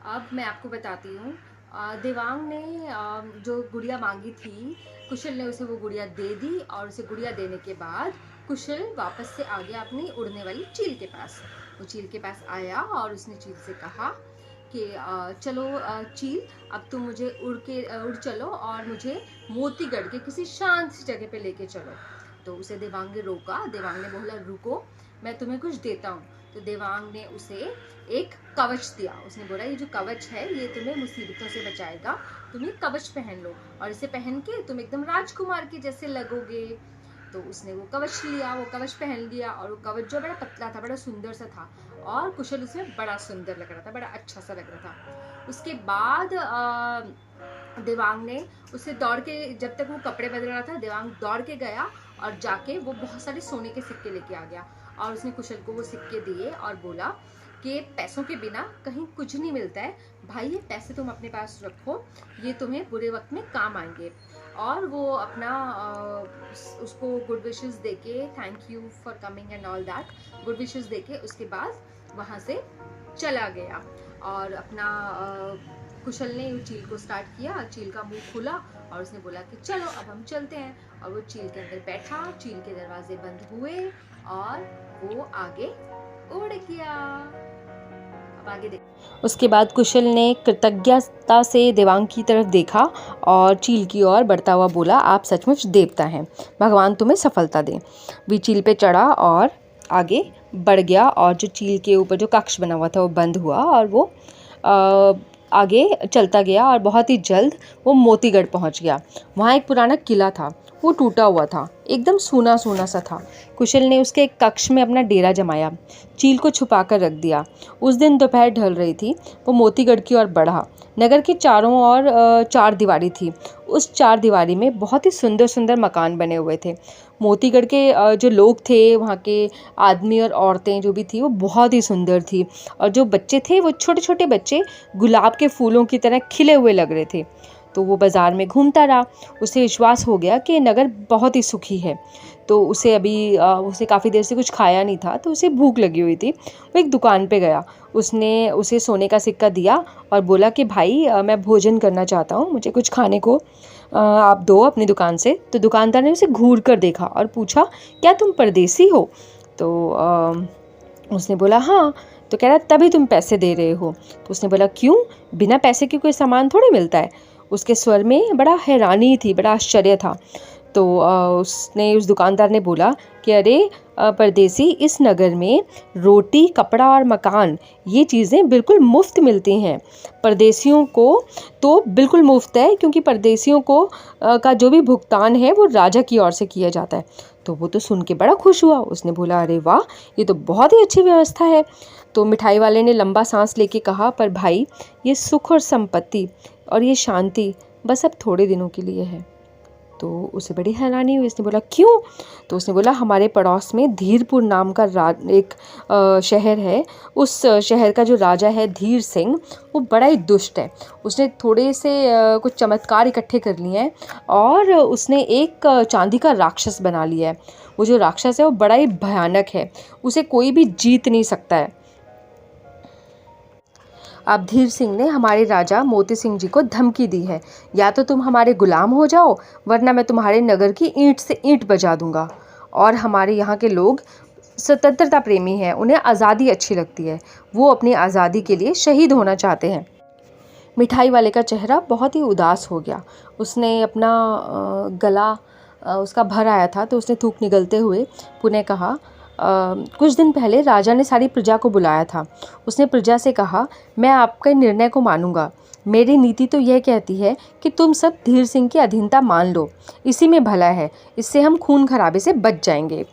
अब मैं आपको बताती हूँ। देवांग ने जो गुड़िया मांगी थी, कुशल ने उसे वो गुड़िया दे दी और उसे गुड़िया देने के बाद कुशल वापस से आ गया अपनी उड़ने वाली चील के पास। वो चील के पास आया और उसने चील से कहा कि चलो चील, अब तुम मुझे उड़ चलो और मुझे मोतीगढ़ के किसी शांत सी जगह पे लेके चलो। तो उसे देवांग ने रोका। देवांग ने बोला रुको, मैं तुम्हें कुछ देता हूँ। तो देवांग ने उसे एक कवच दिया। उसने बोला ये जो कवच है ये तुम्हें मुसीबतों से बचाएगा, तुम ये कवच पहन लो और इसे पहन के तुम एकदम राजकुमार के जैसे लगोगे। तो उसने वो कवच लिया, वो कवच पहन लिया और वो कवच जो बड़ा पतला था, बड़ा सुंदर सा था और कुशल उसमें बड़ा सुंदर लग रहा था, बड़ा अच्छा सा लग रहा था। उसके बाद देवांग ने उसे दौड़ के, जब तक वो कपड़े बदल रहा था, देवांग दौड़ के गया और जाके वो बहुत सारे सोने के सिक्के लेके आ गया और उसने कुशल को वो सिक्के दिए और बोला कि पैसों के बिना कहीं कुछ नहीं मिलता है भाई, ये पैसे तुम अपने पास रखो, ये तुम्हें बुरे वक्त में काम आएंगे। और वो अपना उसको गुड विशेस देके, thank you for coming and all that, good wishes देके उसके बाद वहाँ से चला गया। और अपना कुशल ने चील को स्टार्ट किया, चील का मुंह खुला और उसने बोला कि चलो अब हम चलते हैं। और वो चील के अंदर बैठा, चील के दरवाजे बंद हुए और वो आगे उड़ गया। अब आगे देख। उसके बाद कुशल ने कृतज्ञता से देवांग की तरफ देखा और चील की ओर बढ़ता हुआ बोला, आप सचमुच देवता हैं, भगवान तुम्हें सफलता दें। वे चील पे चढ़ा और आगे बढ़ गया और जो चील के ऊपर जो कक्ष बना हुआ था वो बंद हुआ और वो आगे चलता गया और बहुत ही जल्द वो मोतीगढ़ पहुंच गया। वहाँ एक पुराना किला था, वो टूटा हुआ था, एकदम सूना सूना सा था। कुशल ने उसके एक कक्ष में अपना डेरा जमाया, चील को छुपा कर रख दिया। उस दिन दोपहर ढल रही थी, वो मोतीगढ़ की ओर बढ़ा। नगर के चारों ओर चार दीवारी थी। उस चार दीवारी में बहुत ही सुंदर सुंदर मकान बने हुए थे। मोतीगढ़ के जो लोग थे, वहाँ के आदमी और औरतें जो भी थी, वो बहुत ही सुंदर थी और जो बच्चे थे वो छोटे छोटे बच्चे गुलाब के फूलों की तरह खिले हुए लग रहे थे। तो वो बाज़ार में घूमता रहा। उसे विश्वास हो गया कि नगर बहुत ही सुखी है। तो उसे काफ़ी देर से कुछ खाया नहीं था, तो उसे भूख लगी हुई थी। वो एक दुकान पे गया, उसने उसे सोने का सिक्का दिया और बोला कि भाई मैं भोजन करना चाहता हूँ, मुझे कुछ खाने को आप दो अपनी दुकान से। तो दुकानदार ने उसे घूर कर देखा और पूछा, क्या तुम परदेसी हो? तो उसने बोला हाँ। तो कह रहा तभी तुम पैसे दे रहे हो? तो उसने बोला क्यों, बिना पैसे के कोई सामान थोड़ी मिलता है। उसके स्वर में बड़ा हैरानी थी, बड़ा आश्चर्य था। तो उस दुकानदार ने बोला कि अरे परदेसी, इस नगर में रोटी, कपड़ा और मकान, ये चीज़ें बिल्कुल मुफ्त मिलती हैं। परदेसियों को तो बिल्कुल मुफ्त है, क्योंकि परदेसियों को का जो भी भुगतान है वो राजा की ओर से किया जाता है। तो वो तो सुन के बड़ा खुश हुआ। उसने बोला अरे वाह, ये तो बहुत ही अच्छी व्यवस्था है। तो मिठाई वाले ने लंबा सांस लेके कहा, पर भाई ये सुख और संपत्ति और ये शांति बस अब थोड़े दिनों के लिए है। तो उसे बड़ी हैरानी हुई। उसने बोला क्यों? तो उसने बोला हमारे पड़ोस में धीरपुर नाम का एक शहर है। उस शहर का जो राजा है धीर सिंह, वो बड़ा ही दुष्ट है। उसने थोड़े से कुछ चमत्कार इकट्ठे कर लिए हैं और उसने एक चांदी का राक्षस बना लिया है। वो जो राक्षस है वो बड़ा ही भयानक है, उसे कोई भी जीत नहीं सकता है। अब धीर सिंह ने हमारे राजा मोती सिंह जी को धमकी दी है, या तो तुम हमारे गुलाम हो जाओ, वरना मैं तुम्हारे नगर की ईंट से ईंट बजा दूंगा। और हमारे यहाँ के लोग स्वतंत्रता प्रेमी हैं, उन्हें आज़ादी अच्छी लगती है, वो अपनी आज़ादी के लिए शहीद होना चाहते हैं। मिठाई वाले का चेहरा बहुत ही उदास हो गया। उसने अपना गला उसका भर आया था, तो उसने थूक निगलते हुए पुनः कहा, कुछ दिन पहले राजा ने सारी प्रजा को बुलाया था। उसने प्रजा से कहा, मैं आपके निर्णय को मानूंगा। मेरी नीति तो यह कहती है कि तुम सब धीर सिंह की अधीनता मान लो, इसी में भला है, इससे हम खून खराबे से बच जाएंगे।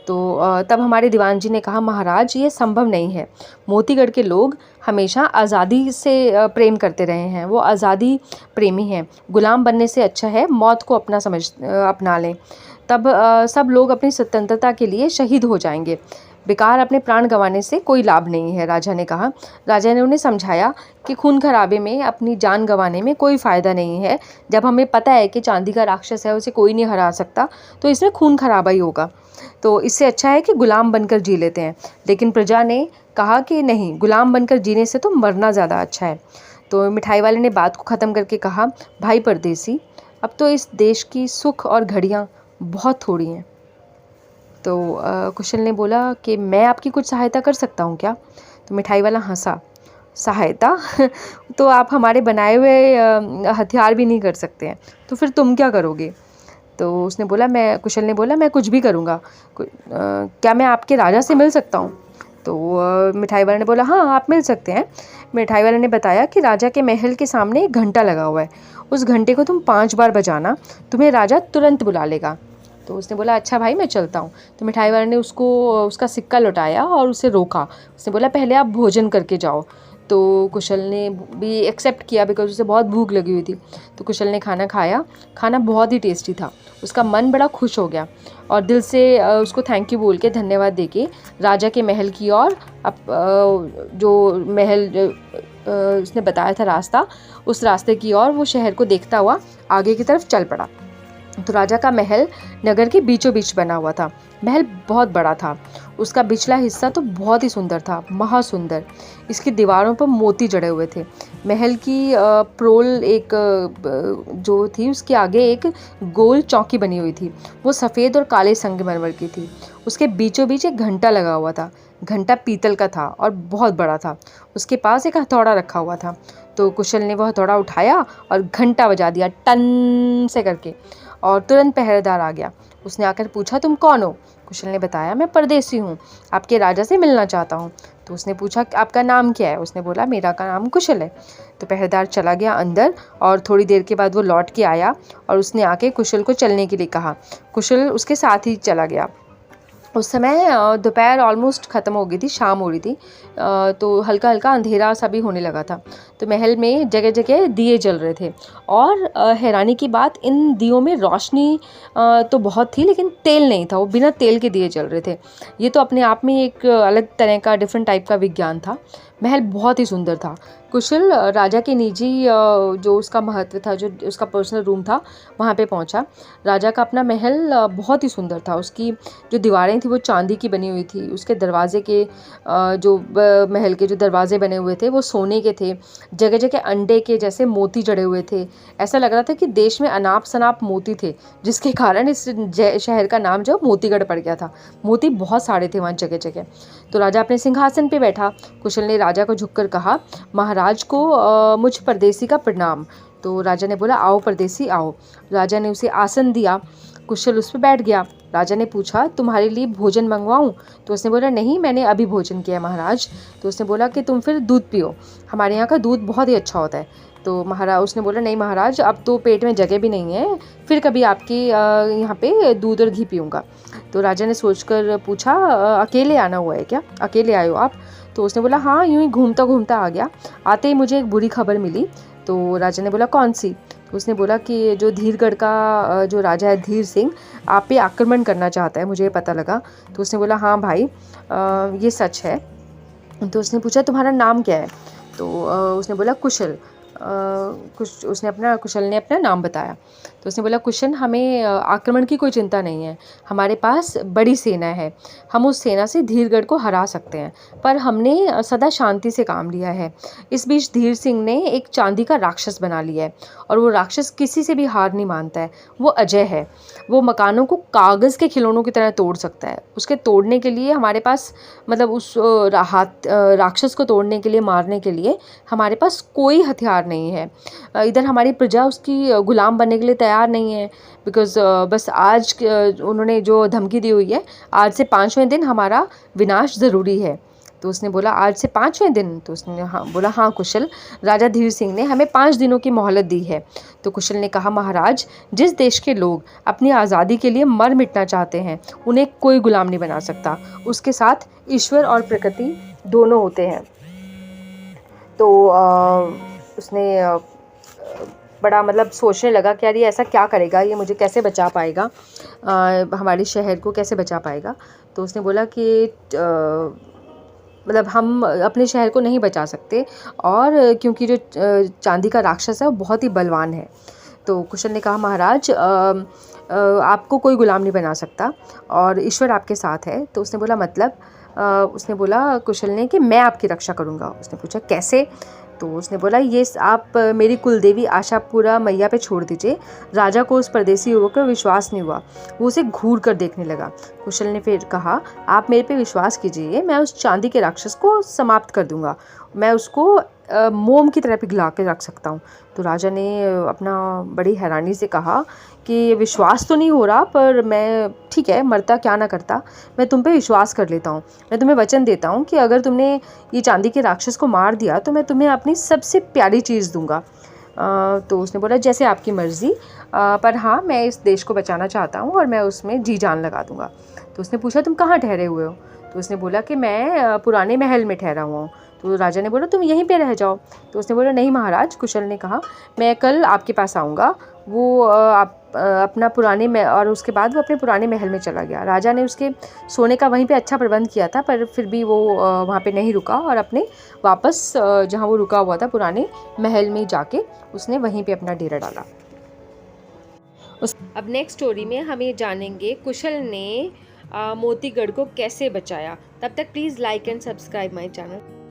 तो तब हमारे दीवान जी ने कहा, महाराज ये संभव नहीं है। मोतीगढ़ के लोग हमेशा आज़ादी से प्रेम करते रहे हैं, वो आज़ादी प्रेमी हैं। गुलाम बनने से अच्छा है मौत को अपना लें, तब सब लोग अपनी स्वतंत्रता के लिए शहीद हो जाएंगे। बेकार अपने प्राण गंवाने से कोई लाभ नहीं है, राजा ने कहा। राजा ने उन्हें समझाया कि खून खराबे में अपनी जान गंवाने में कोई फ़ायदा नहीं है। जब हमें पता है कि चांदी का राक्षस है, उसे कोई नहीं हरा सकता, तो इसमें खून खराबा ही होगा। तो इससे अच्छा है कि गुलाम बनकर जी लेते हैं। लेकिन प्रजा ने कहा कि नहीं, गुलाम बनकर जीने से तो मरना ज़्यादा अच्छा है। तो मिठाई वाले ने बात को ख़त्म करके कहा, भाई परदेसी, अब तो इस देश की सुख और घड़ियाँ बहुत थोड़ी हैं। तो कुशल ने बोला कि मैं आपकी कुछ सहायता कर सकता हूँ क्या? तो मिठाई वाला हंसा, सहायता? तो आप हमारे बनाए हुए हथियार भी नहीं कर सकते हैं, तो फिर तुम क्या करोगे? तो उसने बोला, कुशल ने बोला, मैं कुछ भी करूँगा। क्या मैं आपके राजा से मिल सकता हूँ? तो मिठाई वाले ने बोला, हाँ, आप मिल सकते हैं। मिठाई वाले ने बताया कि राजा के महल के सामने एक घंटा लगा हुआ है, उस घंटे को तुम 5 बार बजाना, तुम्हें राजा तुरंत बुला लेगा। तो उसने बोला, अच्छा भाई, मैं चलता हूँ। तो मिठाई वाले ने उसको उसका सिक्का लौटाया और उसे रोका। उसने बोला, पहले आप भोजन करके जाओ। तो कुशल ने भी एक्सेप्ट किया बिकॉज उसे बहुत भूख लगी हुई थी। तो कुशल ने खाना खाया। खाना बहुत ही टेस्टी था। उसका मन बड़ा खुश हो गया और दिल से उसको थैंक यू बोल के, धन्यवाद देके राजा के महल की ओर, जो महल उसने बताया था रास्ता, उस रास्ते की ओर वो शहर को देखता हुआ आगे की तरफ चल पड़ा। तो राजा का महल नगर के बीचों बीच बना हुआ था। महल बहुत बड़ा था। उसका पिछला हिस्सा तो बहुत ही सुंदर था, महासुंदर। इसकी दीवारों पर मोती जड़े हुए थे। महल की प्रोल एक जो थी, उसके आगे एक गोल चौकी बनी हुई थी। वो सफ़ेद और काले संगमरमर की थी। उसके बीचों बीच एक घंटा लगा हुआ था। घंटा पीतल का था और बहुत बड़ा था। उसके पास एक हथौड़ा रखा हुआ था। तो कुशल ने वह हथौड़ा उठाया और घंटा बजा दिया, टन से करके, और तुरंत पहरेदार आ गया। उसने आकर पूछा, तुम कौन हो? कुशल ने बताया, मैं परदेसी हूँ, आपके राजा से मिलना चाहता हूँ। तो उसने पूछा, आपका नाम क्या है? उसने बोला, मेरा का नाम कुशल है। तो पहरेदार चला गया अंदर और थोड़ी देर के बाद वो लौट के आया और उसने आके कुशल को चलने के लिए कहा। कुशल उसके साथ ही चला गया। उस समय दोपहर ऑलमोस्ट ख़त्म हो गई थी, शाम हो रही थी। तो हल्का हल्का अंधेरा सा भी होने लगा था। तो महल में जगह जगह दिए जल रहे थे और हैरानी की बात, इन दियों में रोशनी तो बहुत थी, लेकिन तेल नहीं था। वो बिना तेल के दिए जल रहे थे। ये तो अपने आप में एक अलग तरह का, डिफरेंट टाइप का विज्ञान था। महल बहुत ही सुंदर था। कुशल राजा के निजी जो उसका महत्व था, जो उसका पर्सनल रूम था, वहाँ पे पहुँचा। राजा का अपना महल बहुत ही सुंदर था। उसकी जो दीवारें थी वो चांदी की बनी हुई थी। उसके दरवाजे के महल के जो दरवाजे बने हुए थे वो सोने के थे। जगह जगह अंडे के जैसे मोती जड़े हुए थे। ऐसा लग रहा था कि देश में अनाप शनाप मोती थे, जिसके कारण इस शहर का नाम जो मोतीगढ़ पड़ गया था। मोती बहुत सारे थे वहाँ जगह जगह। तो राजा अपने सिंहासन पे बैठा। कुशल ने राजा को झुककर कहा, महाराज को मुझ परदेसी का प्रणाम। तो राजा ने बोला, आओ परदेसी आओ। राजा ने उसे आसन दिया। कुशल उस पर बैठ गया। राजा ने पूछा, तुम्हारे लिए भोजन मंगवाऊं? तो उसने बोला, नहीं, मैंने अभी भोजन किया महाराज। तो उसने बोला कि तुम फिर दूध पियो, हमारे यहाँ का दूध बहुत ही अच्छा होता है। तो उसने बोला, नहीं महाराज, अब तो पेट में जगह भी नहीं है, फिर कभी आपके यहाँ पे दूध और घी पीऊँगा। तो राजा ने सोचकर पूछा, अकेले आना हुआ है क्या? अकेले आए हो आप? तो उसने बोला, हाँ, यूँ ही घूमता घूमता आ गया। आते ही मुझे एक बुरी खबर मिली। तो राजा ने बोला, कौन सी? उसने बोला कि जो धीरगढ़ का जो राजा है धीर सिंह, आप पे आक्रमण करना चाहता है, मुझे पता लगा। तो उसने बोला, हाँ भाई, ये सच है। तो उसने पूछा, तुम्हारा नाम क्या है? तो उसने बोला, कुशल। कुशल ने अपना नाम बताया। तो उसने बोला, कुशल, हमें आक्रमण की कोई चिंता नहीं है। हमारे पास बड़ी सेना है, हम उस सेना से धीरगढ़ को हरा सकते हैं, पर हमने सदा शांति से काम लिया है। इस बीच धीर सिंह ने एक चांदी का राक्षस बना लिया है और वो राक्षस किसी से भी हार नहीं मानता है। वो अजय है। वो मकानों को कागज़ के खिलौनों की तरह तोड़ सकता है। उसके तोड़ने के लिए हमारे पास, मतलब उस राक्षस को तोड़ने के लिए, मारने के लिए हमारे पास कोई हथियार नहीं है। इधर हमारी प्रजा उसकी गुलाम बनने के लिए तैयार नहीं है, बिकॉज़ बस आज उन्होंने जो धमकी दी हुई है, आज से 5वें दिन हमारा विनाश ज़रूरी है। तो उसने बोला, आज से 5वें दिन? तो उसने बोला, हाँ कुशल, राजा धीर सिंह ने हमें 5 दिनों की मोहलत दी है। तो कुशल ने कहा, महाराज, जिस देश के लोग अपनी आज़ादी के लिए मर मिटना चाहते हैं, उन्हें कोई गुलाम नहीं बना सकता। उसके साथ ईश्वर और प्रकृति दोनों होते हैं। तो उसने बड़ा मतलब सोचने लगा कि यार ये ऐसा क्या करेगा, ये मुझे कैसे बचा पाएगा, हमारे शहर को कैसे बचा पाएगा। तो उसने बोला कि मतलब हम अपने शहर को नहीं बचा सकते, और क्योंकि जो चांदी का राक्षस है वो बहुत ही बलवान है। तो कुशल ने कहा महाराज आपको कोई गुलाम नहीं बना सकता और ईश्वर आपके साथ है। तो उसने बोला मतलब उसने बोला कुशल ने कि मैं आपकी रक्षा करूँगा। उसने पूछा कैसे? तो उसने बोला ये आप मेरी कुलदेवी आशापुरा मैया पे छोड़ दीजिए। राजा को उस परदेसी युवक पर विश्वास नहीं हुआ, वो उसे घूर कर देखने लगा। कुशल ने फिर कहा आप मेरे पे विश्वास कीजिए, मैं उस चांदी के राक्षस को समाप्त कर दूंगा, मैं उसको मोम की तरह पिघला के रख सकता हूँ। तो राजा ने अपना बड़ी हैरानी से कहा कि विश्वास तो नहीं हो रहा, पर मैं ठीक है, मरता क्या ना करता, मैं तुम पे विश्वास कर लेता हूँ। मैं तुम्हें वचन देता हूँ कि अगर तुमने ये चांदी के राक्षस को मार दिया तो मैं तुम्हें अपनी सबसे प्यारी चीज़ दूंगा। तो उसने बोला जैसे आपकी मर्ज़ी, पर हाँ मैं इस देश को बचाना चाहता हूँ और मैं उसमें जी जान लगा दूंगा। तो उसने पूछा तुम कहाँ ठहरे हुए हो? तो उसने बोला कि मैं पुराने महल में ठहरा हुआ हूँ। तो राजा ने बोला तुम यहीं पे रह जाओ। तो उसने बोला नहीं महाराज, कुशल ने कहा मैं कल आपके पास आऊँगा। वो अपना पुराने में, और उसके बाद वो अपने पुराने महल में चला गया। राजा ने उसके सोने का वहीं पे अच्छा प्रबंध किया था, पर फिर भी वो वहाँ पे नहीं रुका और अपने वापस जहाँ वो रुका हुआ था पुराने महल में जाके उसने वहीं पे अपना डेरा डाला। अब नेक्स्ट स्टोरी में हम ये जानेंगे कुशल ने मोतीगढ़ को कैसे बचाया। तब तक please like and subscribe my channel.